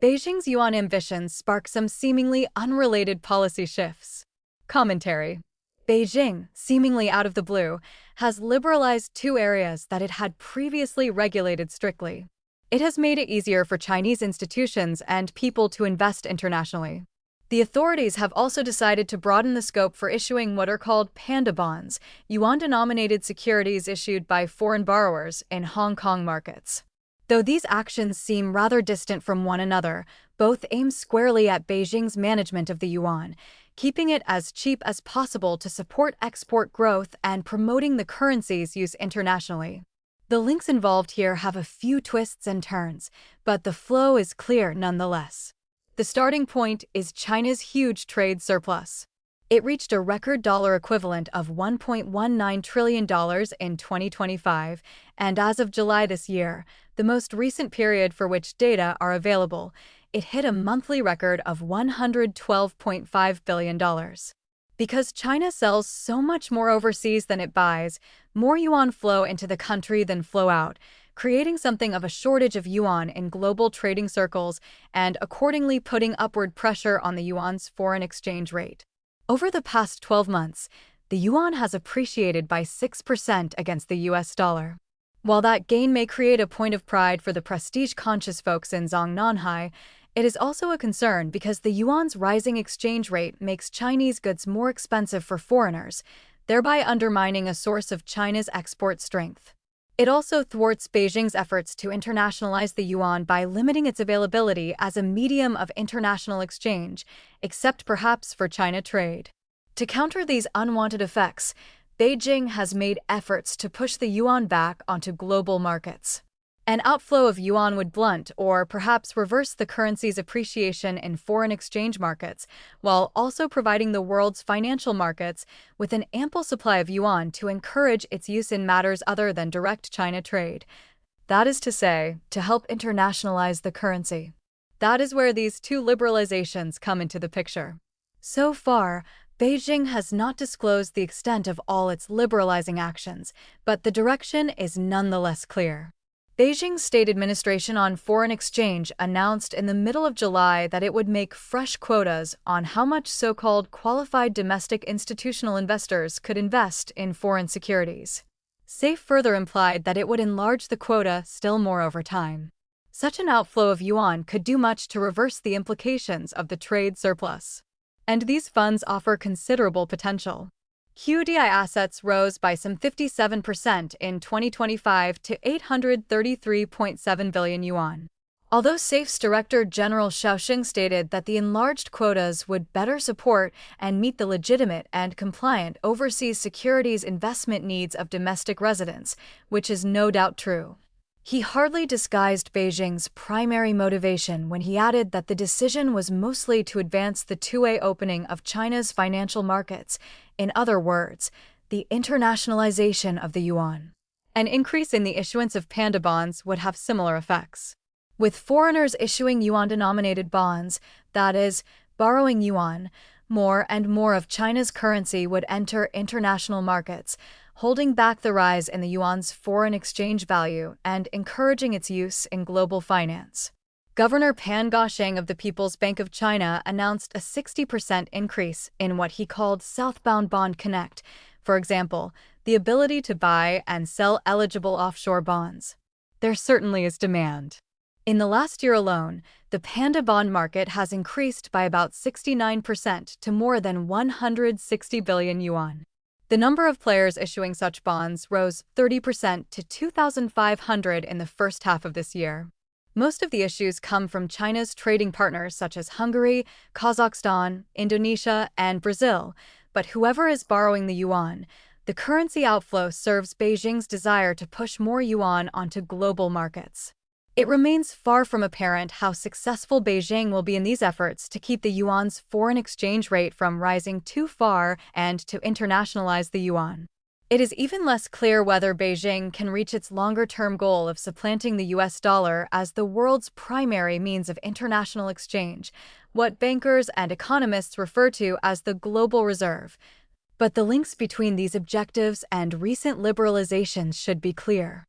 Beijing's yuan ambitions spark some seemingly unrelated policy shifts. Commentary. Beijing, seemingly out of the blue, has liberalized two areas that it had previously regulated strictly. It has made it easier for Chinese institutions and people to invest internationally. The authorities have also decided to broaden the scope for issuing what are called panda bonds, yuan-denominated securities issued by foreign borrowers in Hong Kong markets. Though these actions seem rather distant from one another, both aim squarely at Beijing's management of the yuan, keeping it as cheap as possible to support export growth and promoting the currency's use internationally. The links involved here have a few twists and turns, but the flow is clear nonetheless. The starting point is China's huge trade surplus. It reached a record dollar equivalent of $1.19 trillion in 2025, and as of July this year, the most recent period for which data are available, it hit a monthly record of $112.5 billion. Because China sells so much more overseas than it buys, more yuan flow into the country than flow out, creating something of a shortage of yuan in global trading circles and accordingly putting upward pressure on the yuan's foreign exchange rate. Over the past 12 months, the yuan has appreciated by 6% against the US dollar. While that gain may create a point of pride for the prestige-conscious folks in Zhongnanhai, it is also a concern because the yuan's rising exchange rate makes Chinese goods more expensive for foreigners, thereby undermining a source of China's export strength. It also thwarts Beijing's efforts to internationalize the yuan by limiting its availability as a medium of international exchange, except perhaps for China trade. To counter these unwanted effects, Beijing has made efforts to push the yuan back onto global markets. An outflow of yuan would blunt or perhaps reverse the currency's appreciation in foreign exchange markets, while also providing the world's financial markets with an ample supply of yuan to encourage its use in matters other than direct China trade. That is to say, to help internationalize the currency. That is where these two liberalizations come into the picture. So far, Beijing has not disclosed the extent of all its liberalizing actions, but the direction is nonetheless clear. Beijing's State Administration on Foreign Exchange announced in the middle of July that it would make fresh quotas on how much so-called qualified domestic institutional investors could invest in foreign securities. SAFE further implied that it would enlarge the quota still more over time. Such an outflow of yuan could do much to reverse the implications of the trade surplus. And these funds offer considerable potential. QDI assets rose by some 57% in 2025 to 833.7 billion yuan. Although SAFE's Director General Xiaoxing stated that the enlarged quotas would better support and meet the legitimate and compliant overseas securities investment needs of domestic residents, which is no doubt true. He hardly disguised Beijing's primary motivation when he added that the decision was mostly to advance the two-way opening of China's financial markets, in other words, the internationalization of the yuan. An increase in the issuance of panda bonds would have similar effects. With foreigners issuing yuan-denominated bonds, that is, borrowing yuan, more and more of China's currency would enter international markets, holding back the rise in the yuan's foreign exchange value and encouraging its use in global finance. Governor Pan Gasheng of the People's Bank of China announced a 60% increase in what he called Southbound Bond Connect, for example, the ability to buy and sell eligible offshore bonds. There certainly is demand. In the last year alone, the panda bond market has increased by about 69% to more than 160 billion yuan. The number of players issuing such bonds rose 30% to 2,500 in the first half of this year. Most of the issues come from China's trading partners such as Hungary, Kazakhstan, Indonesia, and Brazil, but whoever is borrowing the yuan, the currency outflow serves Beijing's desire to push more yuan onto global markets. It remains far from apparent how successful Beijing will be in these efforts to keep the yuan's foreign exchange rate from rising too far and to internationalize the yuan. It is even less clear whether Beijing can reach its longer-term goal of supplanting the US dollar as the world's primary means of international exchange, what bankers and economists refer to as the global reserve. But the links between these objectives and recent liberalizations should be clear.